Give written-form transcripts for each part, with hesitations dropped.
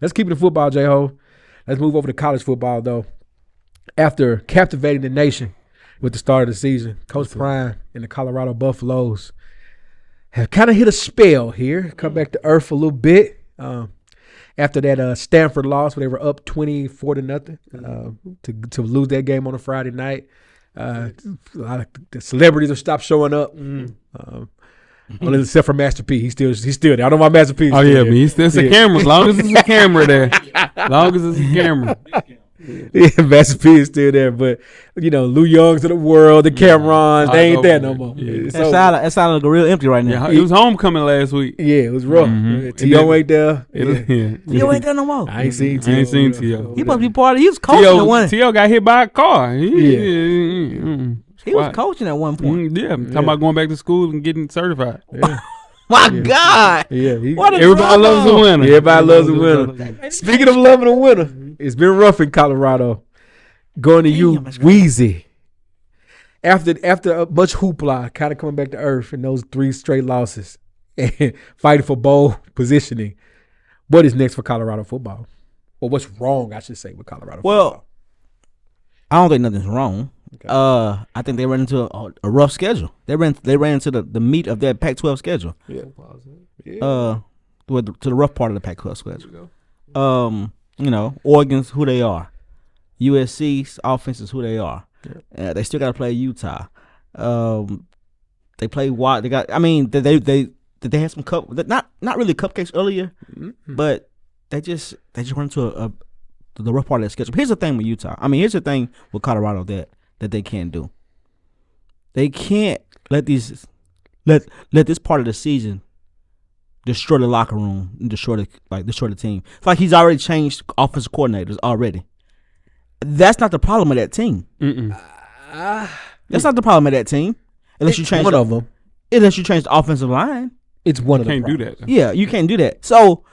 let's keep it in football, J-Ho. Let's move over to college football, though. After captivating the nation with the start of the season, Coach Prime and the Colorado Buffaloes have kind of hit a spell here, come back to earth a little bit. After that Stanford loss where they were up 24-0 to lose that game on a Friday night. A lot of the celebrities have stopped showing up. Only except for Master P. He's still there. I don't know why Master P. Oh, yeah, but he's still a camera. As long as it's a camera there. As long as it's a camera. Yeah, Master P is still there. But, Lou Youngs of the world, the Camerons, they ain't there no more. Yeah. That sounded like real empty right now. Yeah, it was homecoming last week. Yeah, it was rough. T.O. ain't there. T.O. ain't there no more. I ain't seen T.O. He must be part of it. He was coaching at one. T.O. got hit by a car. He was coaching at one point. Talking about going back to school and getting certified. My God. Yeah. Everybody loves a winner. Everybody loves a winner. Speaking of loving a winner, it's been rough in Colorado. Going to you, Weezy. After much hoopla, kind of coming back to earth in those 3 straight losses and fighting for bowl positioning, what is next for Colorado football? Or what's wrong, I should say, with Colorado football? Well, I don't think nothing's wrong. Okay. I think they ran into a rough schedule. They ran into the meat of that Pac-12 schedule. Yeah. To the rough part of the Pac-12 schedule. Oregon's who they are. USC's offense is who they are. Yeah. They still got to play Utah. They play what they got. I mean, they had some not really cupcakes earlier, but they just run into the rough part of that schedule. Here's the thing with Utah. I mean, here's the thing with Colorado that they can't do. They can't let this part of the season destroy the locker room and destroy the team. It's like he's already changed offensive coordinators already. That's not the problem with that team. That's not the problem with that team. Unless you change one of them. Unless you change the offensive line. It's one of them. You can't do that. Yeah, you can't do that. So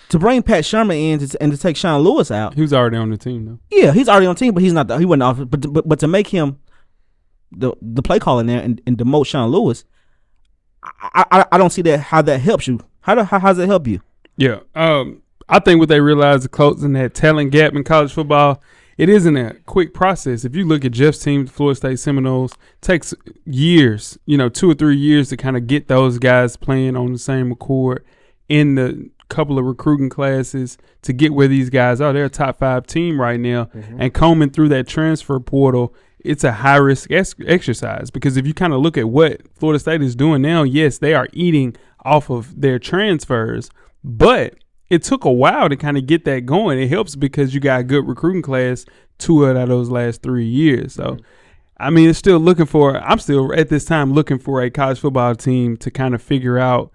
to bring Pat Shermer in and to take Sean Lewis out, he was already on the team though. Yeah, he's already on the team, but he wasn't off. But to make him the play caller there and demote Sean Lewis, I don't see how that helps you. How does that help you? Yeah, I think what they realized is closing that talent gap in college football. It isn't a quick process. If you look at Jeff's team, the Florida State Seminoles, it takes years, 2 or 3 years to kind of get those guys playing on the same accord in the couple of recruiting classes to get where these guys are. They're a top 5 team right now, and combing through that transfer portal, it's a high-risk exercise because if you kind of look at what Florida State is doing now, yes, they are eating off of their transfers, but it took a while to kind of get that going. It helps because you got a good recruiting class 2 out of those last 3 years. So, I mean, I'm still at this time looking for a college football team to kind of figure out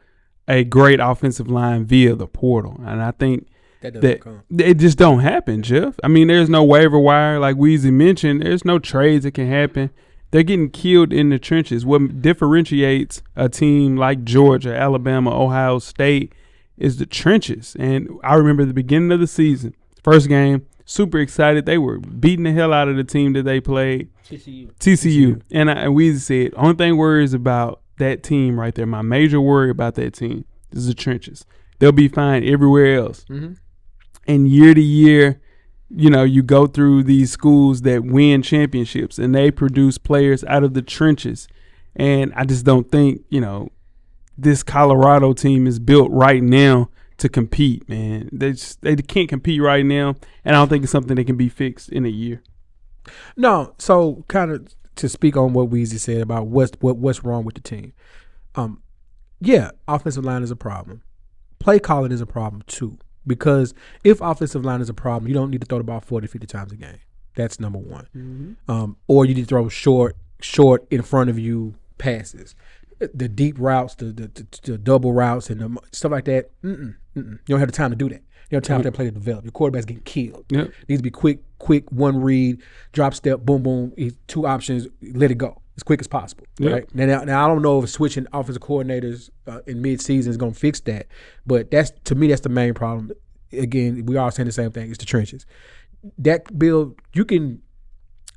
a great offensive line via the portal. And I think that it just don't happen, Jeff. I mean, there's no waiver wire. Like Weezy mentioned, there's no trades that can happen. They're getting killed in the trenches. What differentiates a team like Georgia, Alabama, Ohio State is the trenches. And I remember the beginning of the season, first game, super excited. They were beating the hell out of the team that they played. TCU. And Weezy said, only thing worries about that team right there, my major worry about that team is the trenches. They'll be fine everywhere else. And year to year, you go through these schools that win championships and they produce players out of the trenches. And I just don't think, this Colorado team is built right now to compete, man. They can't compete right now, and I don't think it's something that can be fixed in a year. No, so kind of to speak on what Weezy said about what's wrong with the team. Yeah, offensive line is a problem. Play calling is a problem too, because if offensive line is a problem, you don't need to throw the ball 40, 50 times a game. That's number one. Or you need to throw short in front of you passes. The deep routes, the double routes, and the stuff like that. You don't have the time to do that. You don't have time for that play to develop. Your quarterback's getting killed. Yep. It needs to be quick, one read, drop step, boom, boom, 2 options, let it go as quick as possible. Yep. Right? Now I don't know if switching offensive coordinators in mid-season is going to fix that, but to me that's the main problem. Again, we are saying the same thing. It's the trenches. That build, you can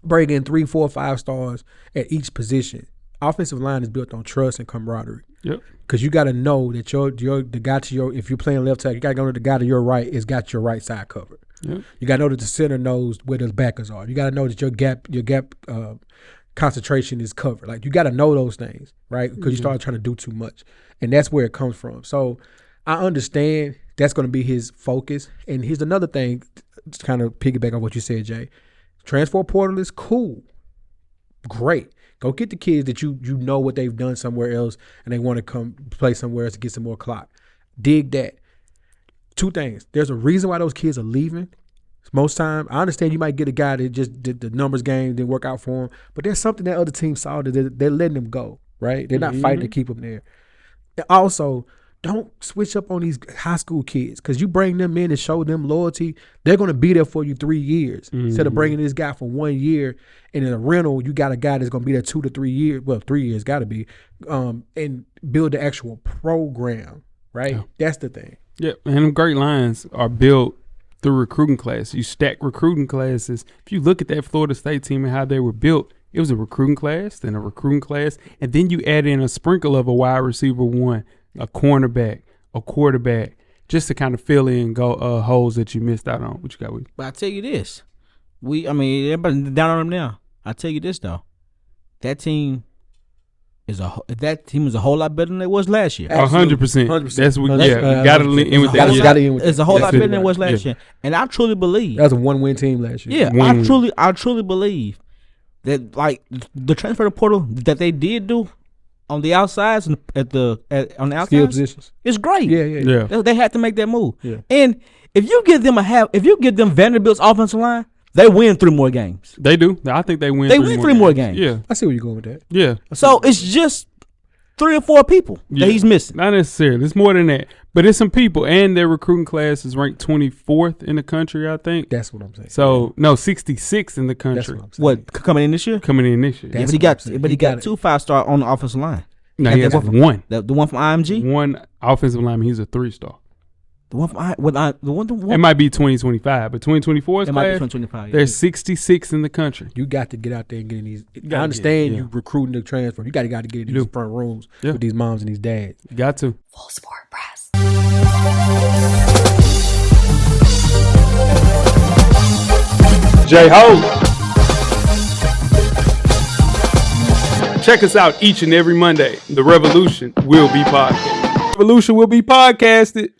bring in 3, 4, 5 stars at each position. Offensive line is built on trust and camaraderie. Yep. Because you got to know that the guy to your, if you're playing left tackle, you got to know that the guy to your right has got your right side covered. Yep. You got to know that the center knows where those backers are. You got to know that your gap concentration is covered. Like, you got to know those things, right? Because you start trying to do too much, and that's where it comes from. So I understand that's going to be his focus. And here's another thing, to kind of piggyback on what you said, Jay. Transfer portal is cool, great. Go get the kids that you know what they've done somewhere else and they want to come play somewhere else to get some more clock. Dig that. Two things. There's a reason why those kids are leaving. Most time, I understand you might get a guy that just did the numbers game, didn't work out for him, but there's something that other teams saw that they're letting them go, right? They're not fighting to keep them there. And also, don't switch up on these high school kids, because you bring them in and show them loyalty, they're going to be there for you 3 years. Instead of bringing this guy for 1 year, and in a rental, you got a guy that's going to be there 2 to 3 years. Well, 3 years got to be, and build the actual program, right? Yeah. That's the thing. Yeah, and them great lines are built through recruiting class. You stack recruiting classes. If you look at that Florida State team and how they were built, it was a recruiting class, then a recruiting class, and then you add in a sprinkle of a wide receiver one, a cornerback, a quarterback, just to kind of fill in holes that you missed out on. What you got with you? But I tell you this, everybody down on them now. I tell you this though, that team is a whole lot better than it was last year. 100%. That's what. Yeah, got to end with that. It's a whole lot better than it was last year, and I truly believe that was a 1-win team last year. Yeah, I truly believe that, like, the transfer portal that they did do on the outsides and on the outsides, skill positions, it's great. Yeah. They had to make that move. Yeah. And if you give them Vanderbilt's offensive line, they win 3 more games. They do. I think they win. They win 3 more games. Yeah, I see where you're going with that. Yeah. So it's just 3 or 4 people that he's missing. Not necessarily. It's more than that. But it's some people, and their recruiting class is ranked 24th in the country, I think. That's what I'm saying. So, no, 66th in the country. That's what I'm saying. What, coming in this year? Coming in this year. Yeah, but he got 2 5-star on the offensive line. No, he has one. The one from IMG? One offensive lineman. He's a 3-star. The one from It might be 2025, but 2024's it might be class, 2025. there's 66 in the country. You got to get out there and get in these. I understand you recruiting the transfer. You got to get in these front rooms with these moms and these dads. You got to. Full Sport Press. J-Ho. Check us out each and every Monday. The Revolution will be podcasted.